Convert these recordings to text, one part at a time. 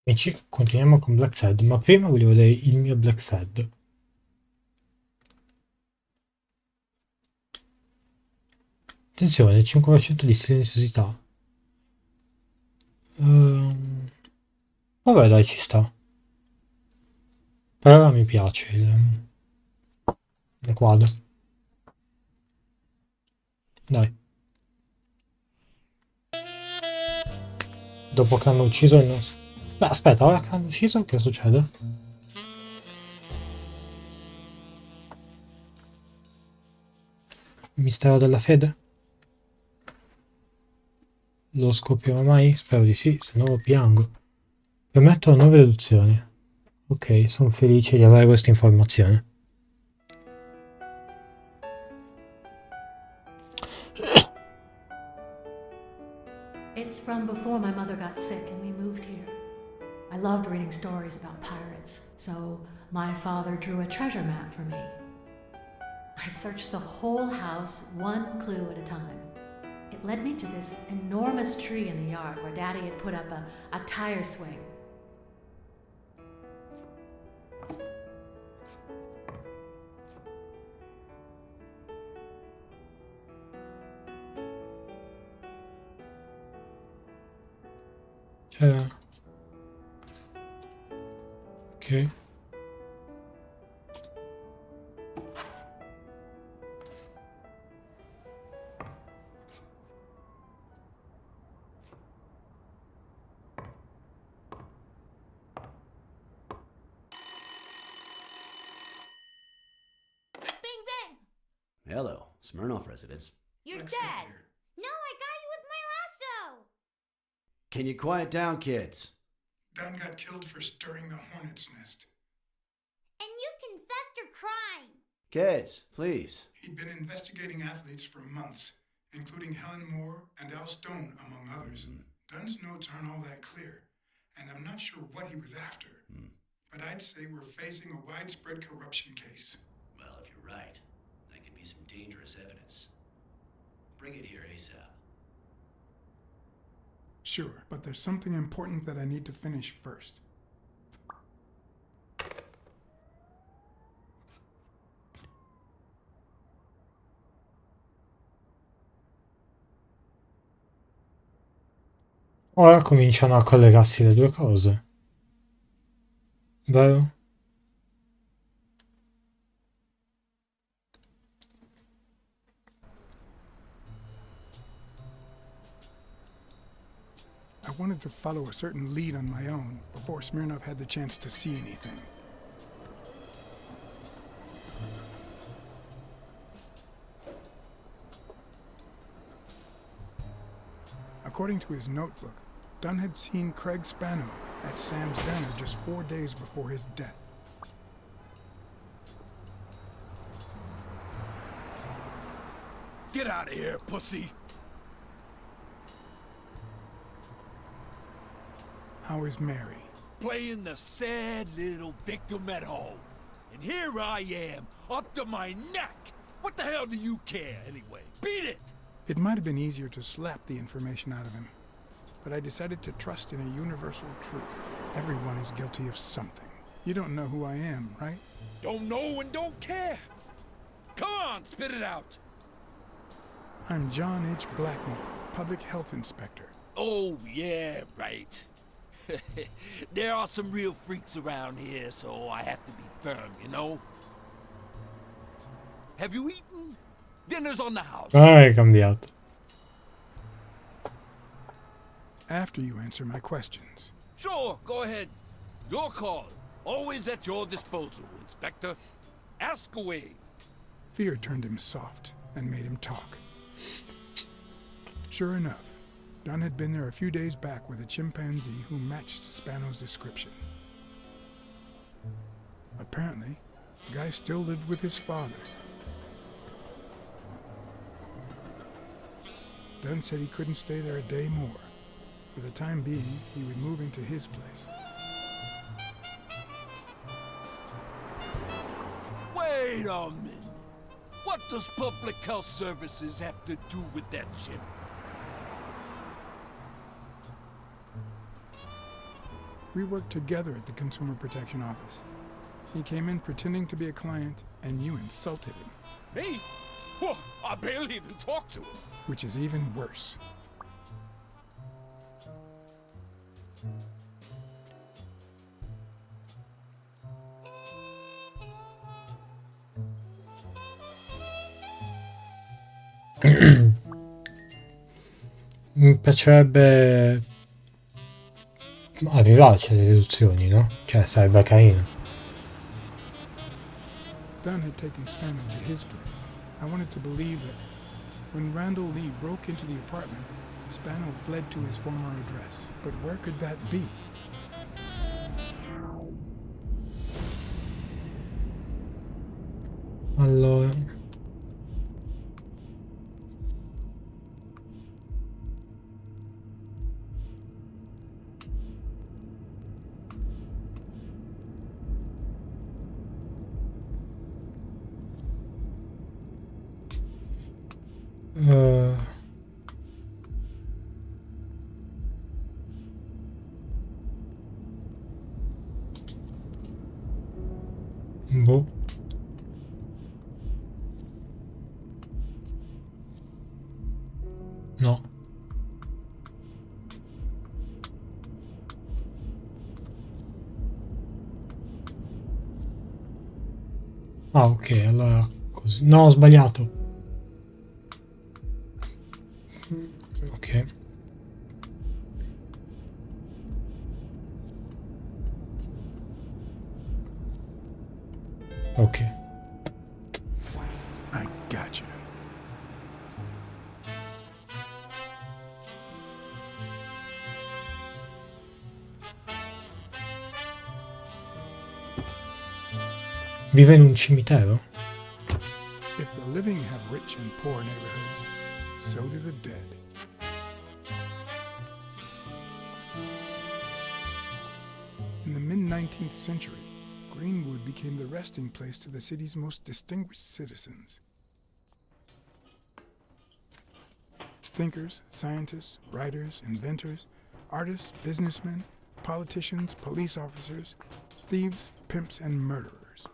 Amici, continuiamo con Blacksad, ma prima voglio vedere il mio Blacksad. Attenzione, 5% di silenziosità. Ehm, Vabbè, dai, ci sta. Per ora mi piace il quadro. Dai. Dopo che hanno ucciso il nostro... Beh, aspetta, ora che hanno ucciso, che succede? Mistero della fede? Lo scoprirò mai? Spero di sì, se no piango. Permetto 9 riduzioni. Ok, sono felice di avere questa informazione. It's from before my mother got sick and we moved here. I loved reading stories about pirates, so my father drew a treasure map for me. I searched the whole house, one clue at a time. It led me to this enormous tree in the yard where Daddy had put up a tire swing. Cioè... Ok. Bing bang! Hello, Smirnoff residence. You're Blacksad dead! here. No, I got you with my lasso! Can you quiet down, kids? Dunn got killed for stirring the hornet's nest. And you confessed your crime! Kids, please. He'd been investigating athletes for months, including Helen Moore and Al Stone, among others. Dunn's notes aren't all that clear, and I'm not sure what he was after. But I'd say we're facing a widespread corruption case. Well, if you're right, that could be some dangerous evidence. Bring it here ASAP. Sure, but there's something important that I need to finish first. Ora cominciano a collegarsi le due cose. Vero? I wanted to follow a certain lead on my own before Smirnov had the chance to see anything. According to his notebook, Dunn had seen Craig Spano at Sam's dinner just 4 days before his death. Get out of here, pussy! How is Mary? Playing the sad little victim at home. And here I am, up to my neck! What the hell do you care, anyway? Beat it! It might have been easier to slap the information out of him, but I decided to trust in a universal truth. Everyone is guilty of something. You don't know who I am, right? Don't know and don't care! Come on, spit it out! I'm John H. Blackmore, Public Health Inspector. Oh, yeah, right. There are some real freaks around here, so I have to be firm, you know? Have you eaten? Dinner's on the house. Ah, è cambiato. After you answer my questions. Sure, go ahead. Your call. Always at your disposal, Inspector. Ask away. Fear turned him soft and made him talk. Sure enough, Dunn had been there a few days back with a chimpanzee who matched Spano's description. Apparently, the guy still lived with his father. Dunn said he couldn't stay there a day more. For the time being, he would move into his place. Wait a minute. What does Public Health Services have to do with that ship? We worked together at the Consumer Protection Office. He came in pretending to be a client, and you insulted him. Me? Whoa, I barely even talked to him. Which is even worse. Mi piacerebbe arrivarci alle riduzioni, no? Cioè sarebbe carino. Dunn had taken Spano to his place. I wanted to believe that when Randall Lee broke into the apartment, Spano fled to his former address. But where could that be? Allora, boh. No. Ah, ok, allora così. No, ho sbagliato. Ok. Ok. I gotcha. Vive in un cimitero? If the living have rich and poor neighborhoods, so do the dead. In the mid-19th century, Greenwood became the resting place to the city's most distinguished citizens. Thinkers, scientists, writers, inventors, artists, businessmen, politicians, police officers, thieves, pimps, and murderers.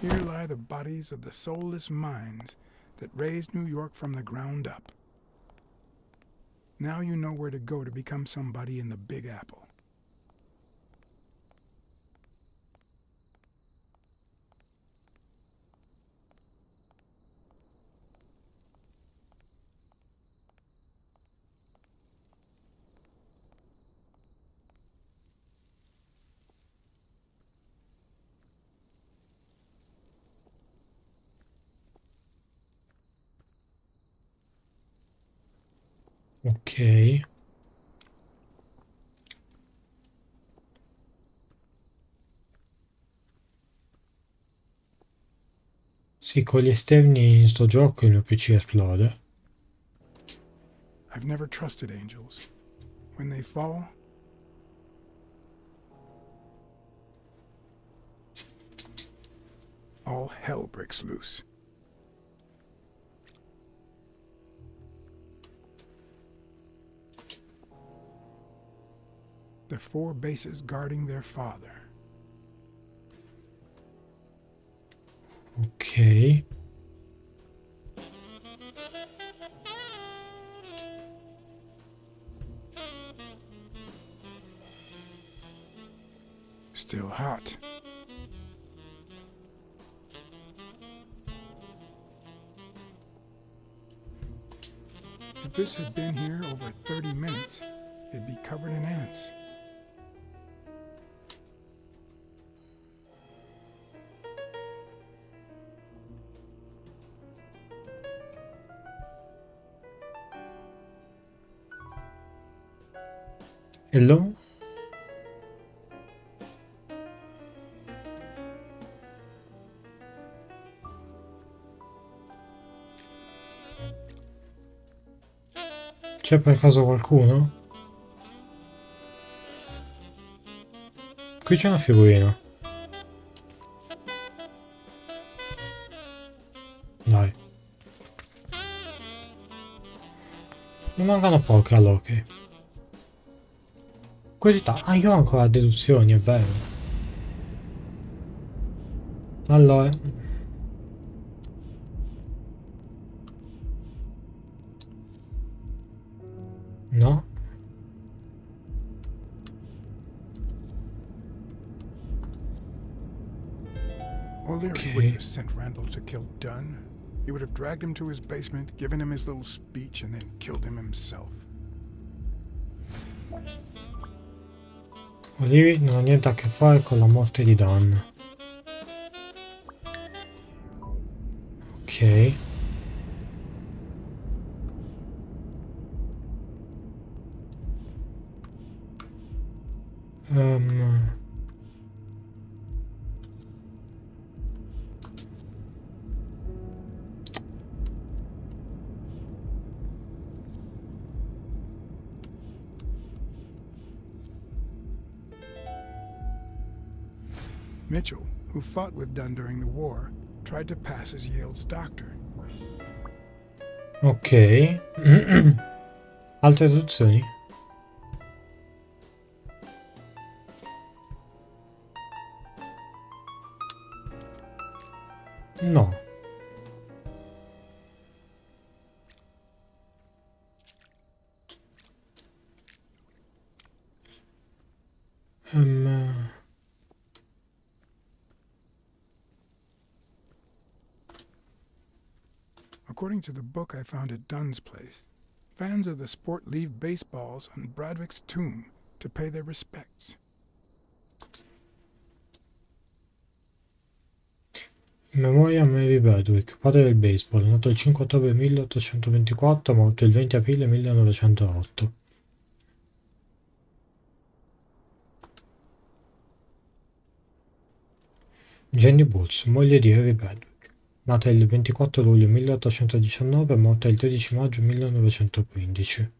Here lie the bodies of the soulless minds that raised New York from the ground up. Now you know where to go to become somebody in the Big Apple. Ok. Sì, con gli esterni in sto gioco il mio PC esplode. I've never trusted angels. When they fall, all hell breaks loose. The four bases guarding their father. Ok. Still hot. If this had been here over 30 minutes, it'd be covered in ants. Hello? C'è per caso qualcuno? Qui c'è una figurina. Dai. Ne mancano poche allora, ok. Curiosità. Ah, io ho ancora deduzioni, è vero. Allora. No. O'Leary wouldn't Ok. have sent Randall to kill Dunn. He would have dragged him to his basement, given him his little speech, and then killed him himself. Olivi non ha niente a che fare con la morte di Dan. Ok. Um, Mitchell, who fought with Dunn during the war, tried to pass as Yale's doctor. ok. Altre deduzioni? No. Um, According to the book I found at Dunn's place, fans of the sport leave baseballs on Bradwick's tomb to pay their respects. in memoria a Mary Bradwick, padre del baseball, nato il 5 ottobre 1824, morto il 20 aprile 1908. Jenny Booth, moglie di Harry Bradwick, nata il 24 luglio 1819, morta il 13 maggio 1915.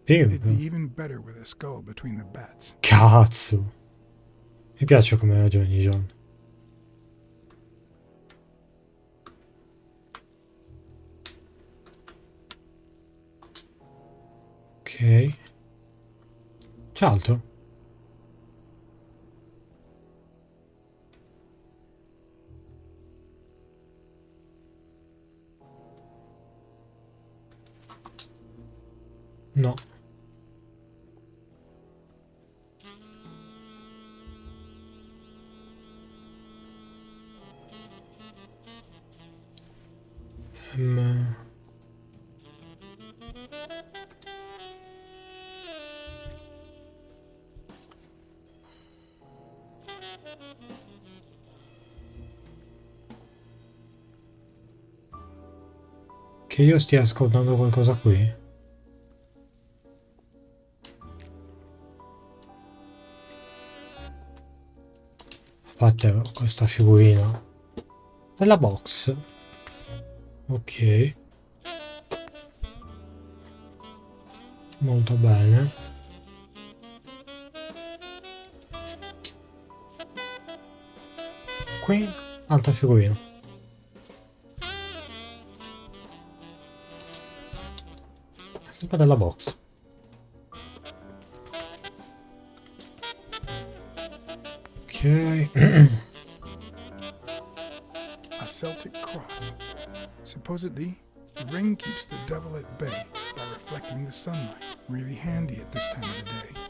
It'd be Figo. even better with a skull between the bats. Cazzo! Mi piace come ragioni, John. Ok. C'è altro? No. Ehm, che io stia ascoltando qualcosa qui? A parte questa figurina. Bella box. Ok. Molto bene. Qui, altra figurina. Sempre della box. Ok. A Celtic cross. Supposedly, the ring keeps the devil at bay by reflecting the sunlight. Really handy at this time of the day.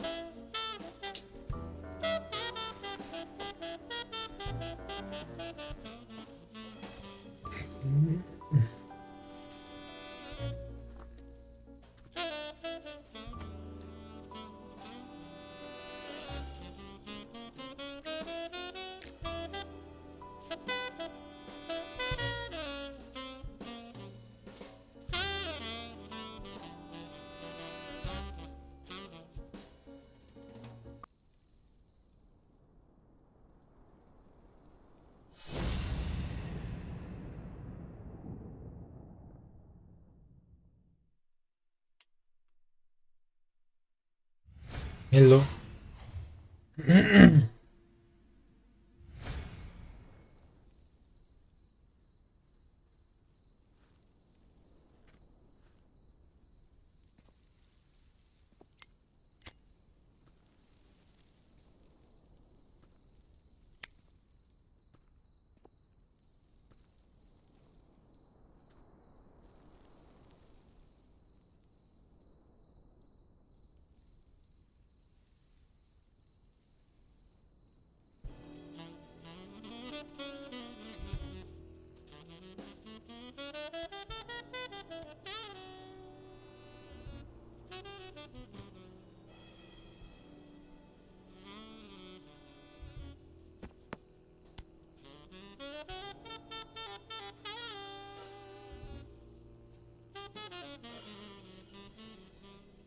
Hello.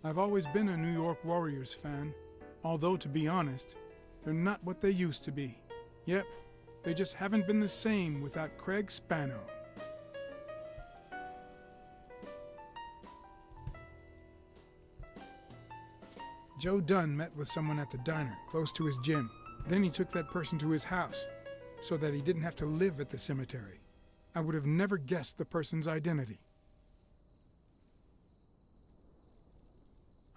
I've always been a New York Warriors fan, although to be honest, they're not what they used to be. Yep, they just haven't been the same without Craig Spano. Joe Dunn met with someone at the diner, close to his gym. Then he took that person to his house, so that he didn't have to live at the cemetery. I would have never guessed the person's identity.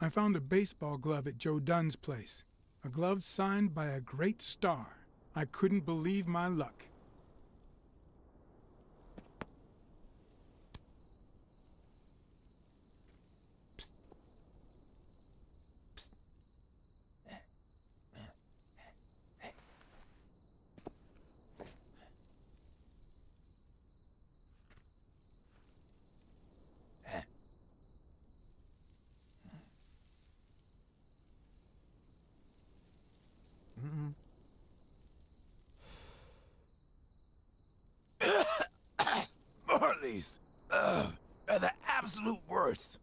I found a baseball glove at Joe Dunn's place. A glove signed by a great star. I couldn't believe my luck. Marley's are the absolute worst.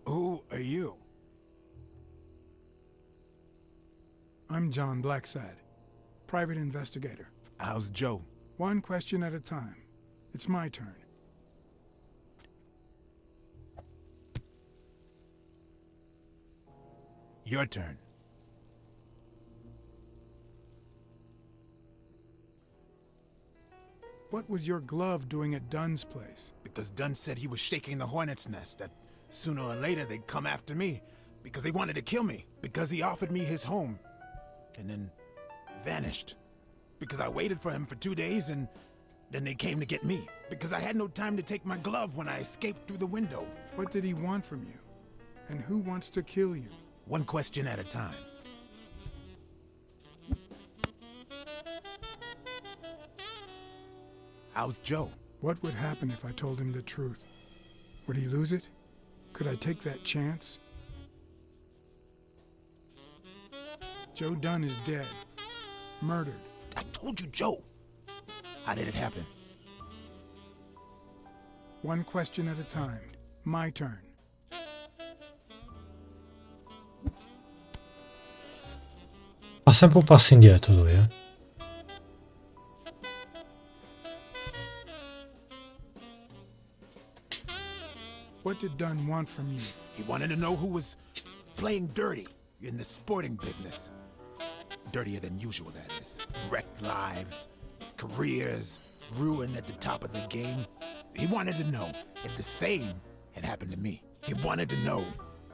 Who are you? I'm John Blacksad, private investigator. How's Joe? One question at a time. It's my turn. Your turn. What was your glove doing at Dunn's place? Because Dunn said he was shaking the hornet's nest, that sooner or later they'd come after me. Because they wanted to kill me. Because he offered me his home. And then vanished. Because I waited for him for 2 days and then they came to get me. Because I had no time to take my glove when I escaped through the window. What did he want from you? And who wants to kill you? One question at a time. How's Joe? What would happen if I told him the truth? Would he lose it? Could I take that chance? Joe Dunn is dead. Murdered. I told you, Joe. How did it happen? One question at a time. My turn. Fa sempre un passo indietro lui, eh. What did Dunn want from you? He wanted to know who was playing dirty in the sporting business. Dirtier than usual, that is. Wrecked lives, careers, ruined at the top of the game. He wanted to know if the same had happened to me. He wanted to know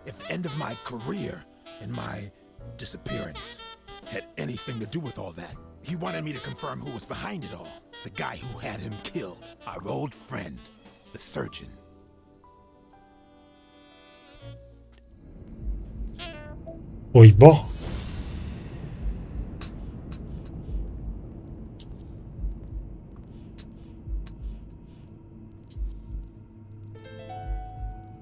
if the end of my career and my disappearance had anything to do with all that. He wanted me to confirm who was behind it all. The guy who had him killed. Our old friend, the surgeon. Poi boh.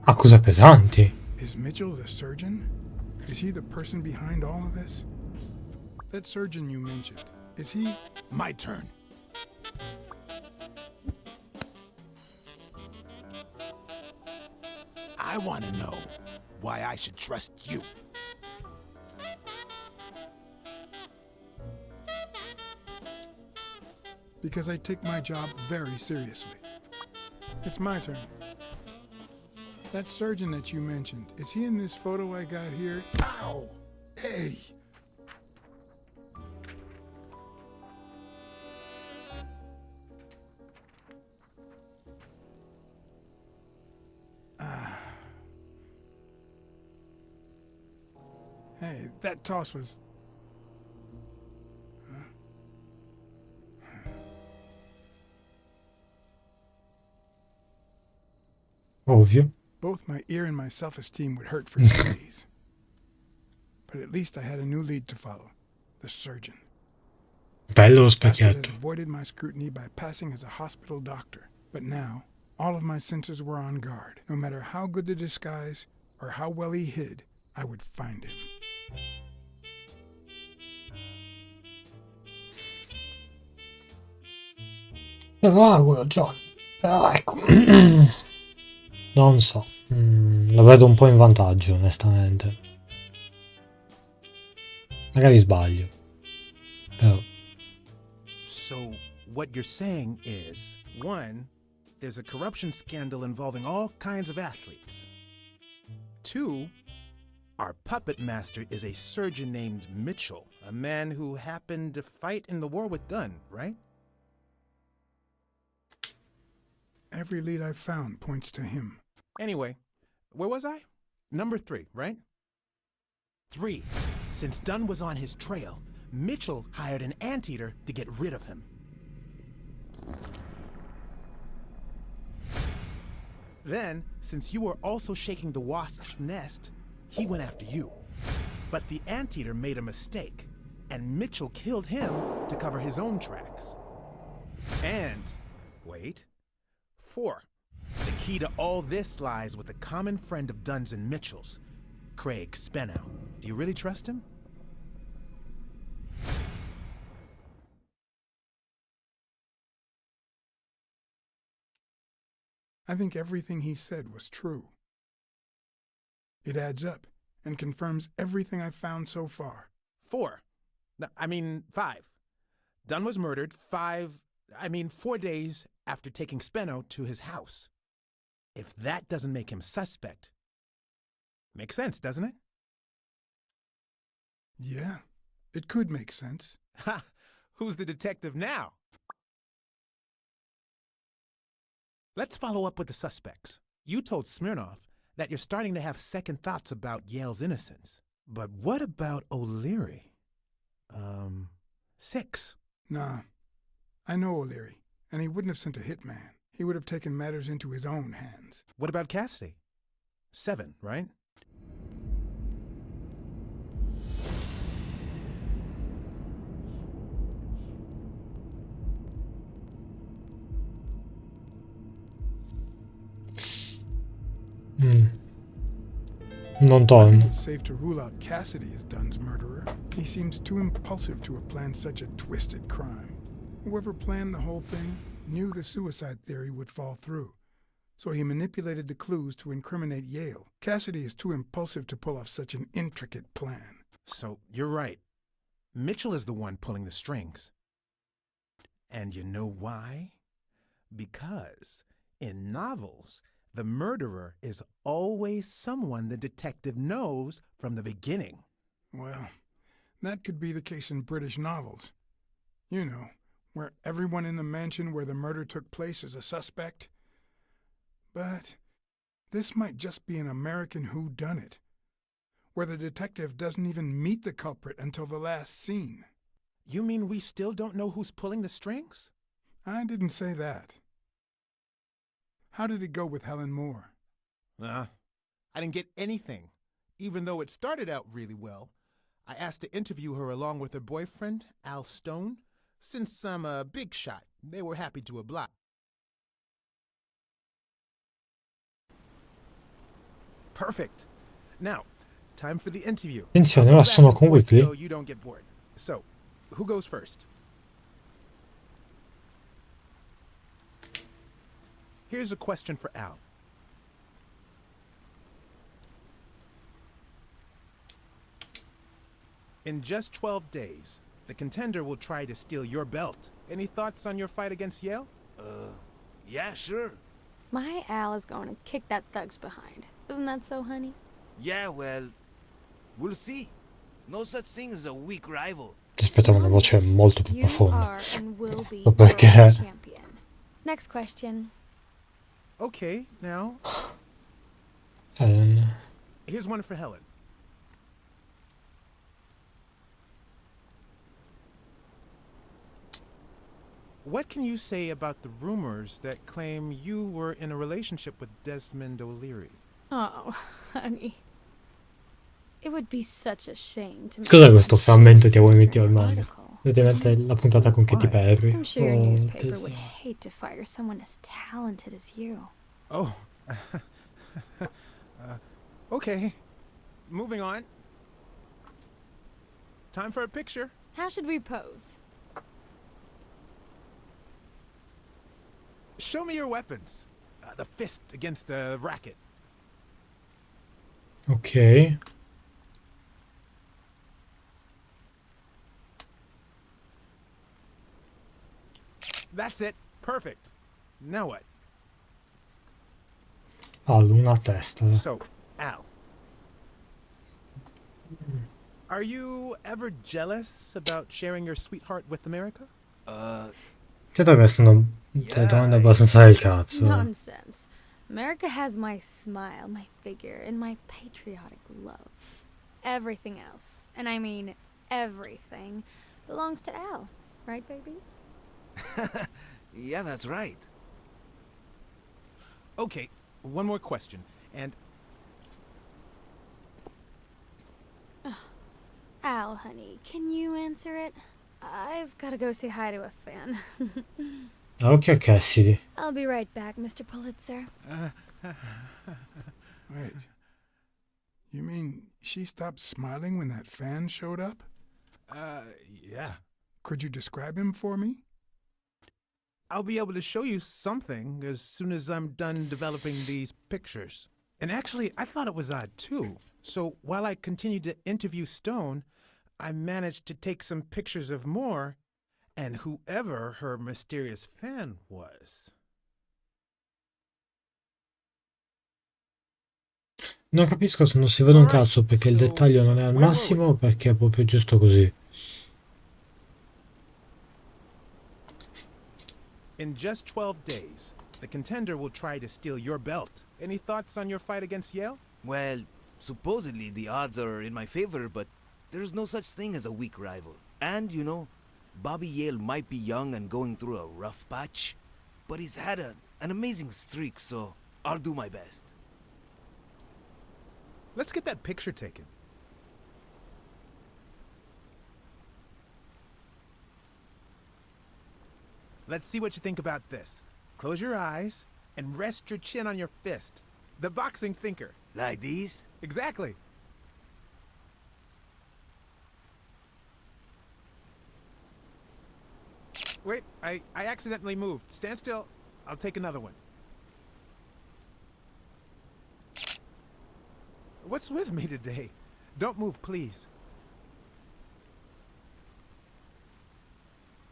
Accuse pesanti. Is Mitchell the surgeon? Is he the person behind all of this? That surgeon you mentioned, is he... My turn. I want to know why I should trust you. Because I take my job very seriously. It's my turn. That surgeon that you mentioned, is he in this photo I got here? Ow! Hey! Hey, that toss was... Ovvio. Both my ear and my self-esteem would hurt for days. But at least I had a new lead to follow. The surgeon. Bello lo Bassett had specchietto. avoided my scrutiny by passing as a hospital doctor, but now all of my senses were on guard. No matter how good the disguise or how well he hid, I would find him. Però quello John. Però ecco. Non so. Lo vedo un po' in vantaggio, onestamente. Magari sbaglio. Però. So, what you're saying is, one, there's a corruption scandal involving all kinds of athletes. Two, our puppet master is a surgeon named Mitchell, a man who happened to fight in the war with Dunn, right? Every lead I've found points to him. Anyway, where was I? Number 3, right? 3. Since Dunn was on his trail, Mitchell hired an anteater to get rid of him. Then, since you were also shaking the wasp's nest, he went after you. But the anteater made a mistake, and Mitchell killed him to cover his own tracks. And, wait, 4. The key to all this lies with a common friend of Dunn's and Mitchell's, Craig Spenow. Do you really trust him? I think everything he said was true. It adds up and confirms everything I've found so far. 4. No, I mean 5. Dunn was murdered 4 days after taking Speno to his house. If that doesn't make him suspect, makes sense, doesn't it? Yeah, it could make sense. Ha! Who's the detective now? Let's follow up with the suspects. You told Smirnoff that you're starting to have second thoughts about Yale's innocence. But what about O'Leary? 6. Nah, I know O'Leary, and he wouldn't have sent a hitman. He would have taken matters into his own hands. What about Cassidy? 7, right? Non I torno. think it's safe to rule out Cassidy as Dunn's murderer. He seems too impulsive to have planned such a twisted crime. Whoever planned the whole thing knew the suicide theory would fall through, so he manipulated the clues to incriminate Yale. Cassidy is too impulsive to pull off such an intricate plan. So, you're right. Mitchell is the one pulling the strings. And you know why? Because in novels, the murderer is always someone the detective knows from the beginning. Well, that could be the case in British novels. You know, where everyone in the mansion where the murder took place is a suspect. But this might just be an American whodunit, where the detective doesn't even meet the culprit until the last scene. You mean we still don't know who's pulling the strings? I didn't say that. How did it go with Helen Moore? I didn't get anything, even though it started out really well. I asked to interview her along with her boyfriend, Al Stone. Since I'm a big shot, they were happy to oblige. Perfect. Now, time for the interview. Attenzione, I'll ora go back sono and con forth Whitley. so you don't get bored. So, who goes first? Here's a question for Al. In just 12 days, the contender will try to steal your belt. Any thoughts on your fight against Yale? Yeah, sure. My Al is going to kick that thug's behind. Isn't that so, honey? Yeah, well, we'll see. No such thing as a weak rival. Ti aspettavo una voce molto più You profonda. are and will be Ma perché? world champion. Next question. Okay, now, Helen. here's one for Helen. What can you say about the rumors that claim you were in a relationship with Desmond O'Leary? Oh, honey. It would be such a shame to make Cos'è questo a frammento che vuoi shit mettere al manga? article. Dovete mettere la puntata con Katy Why? Perry. I'm sure your Oh, newspaper would tesoro. hate to fire someone as talented as you. Oh. Okay. Moving on. Time for a picture. How should we pose? Show me your weapons. The fist against the racket. Ok. That's it. Perfect. Now what? Una testa. So, Al. Are you ever jealous about sharing your sweetheart with America? Credo che sono delle domande abbastanza del cazzo. Nonsense. America has my smile, my figure, and my patriotic love. Everything else, and I mean everything, belongs to Al. Right, baby? Yeah, that's right. Okay, one more question. And Al, honey, can you answer it? I've gotta go say hi to a fan. Occhio a Cassidy. I'll be right back, Mr. Pulitzer. Wait. You mean she stopped smiling when that fan showed up? yeah. Could you describe him for me? I'll be able to show you something as soon as I'm done developing these pictures. And actually, I thought it was odd too. So while I continued to interview Stone, I managed to take some pictures of Moore and whoever her mysterious fan was. Non capisco se non si vede un cazzo perché il dettaglio non è al massimo o perché è proprio giusto così. In just 12 days, the contender will try to steal your belt. Any thoughts on your fight against Yale? Well, supposedly the odds are in my favor, but there's no such thing as a weak rival. And, you know, Bobby Yale might be young and going through a rough patch, but he's had an amazing streak, so I'll do my best. Let's get that picture taken. Let's see what you think about this. Close your eyes and rest your chin on your fist. The boxing thinker. Like these? Exactly. Wait, I accidentally moved. Stand still. I'll take another one. What's with me today? Don't move, please.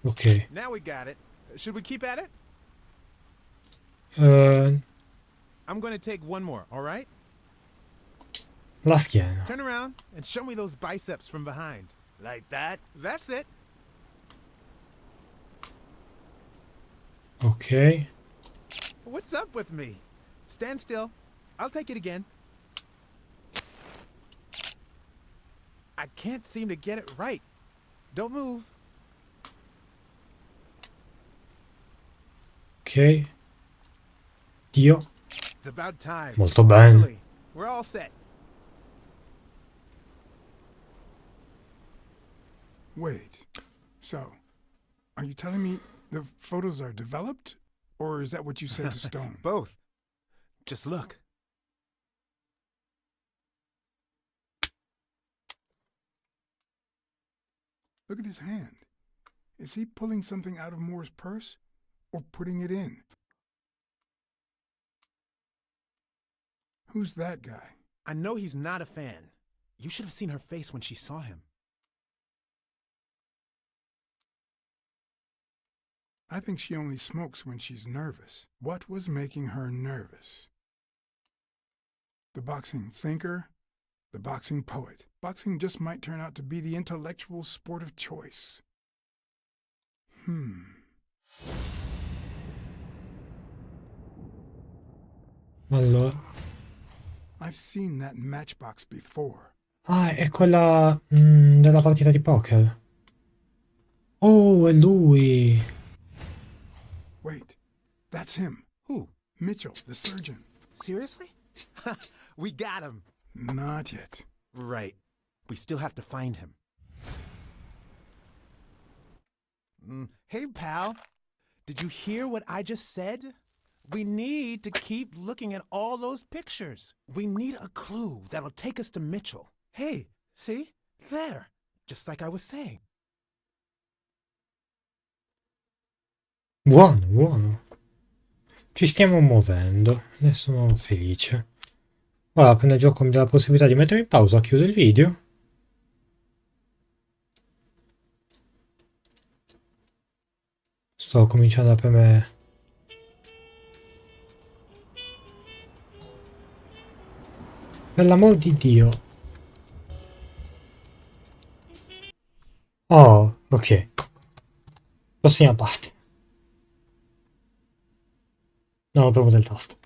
Ok. Now we got it. Should we keep at it? I'm going to take one more, all right? La schiena. Turn around and show me those biceps from behind. Like that? That's it. Ok. What's up with me? Stand still. I'll take it again. I can't seem to get it right. Don't move. Ok. Dio. It's about time. Molto bene. Finally, we're all set. Wait. So, are you telling me the photos are developed? Or is that what you said to Stone? Both. Just look. Look at his hand. Is he pulling something out of Moore's purse? Or putting it in? Who's that guy? I know he's not a fan. You should have seen her face when she saw him. I think she only smokes when she's nervous. What was making her nervous? The boxing thinker, the boxing poet. Boxing just might turn out to be the intellectual sport of choice. Allora. I've seen that matchbox before. Ah, è quella della partita di poker. Oh, è lui. Wait, that's him. Who? Mitchell, the surgeon. Seriously? We got him. Not yet. Right. We still have to find him. Hey, pal. Did you hear what I just said? We need to keep looking at all those pictures. We need a clue that'll take us to Mitchell. Hey, see? There. Just like I was saying. Buono, buono. Ci stiamo muovendo. Ne sono felice. Ora, appena il gioco mi dà la possibilità di mettere in pausa, chiudo il video. Sto cominciando a premere. Per l'amor di Dio. Oh, ok. Prossima parte. No, proprio del tasto.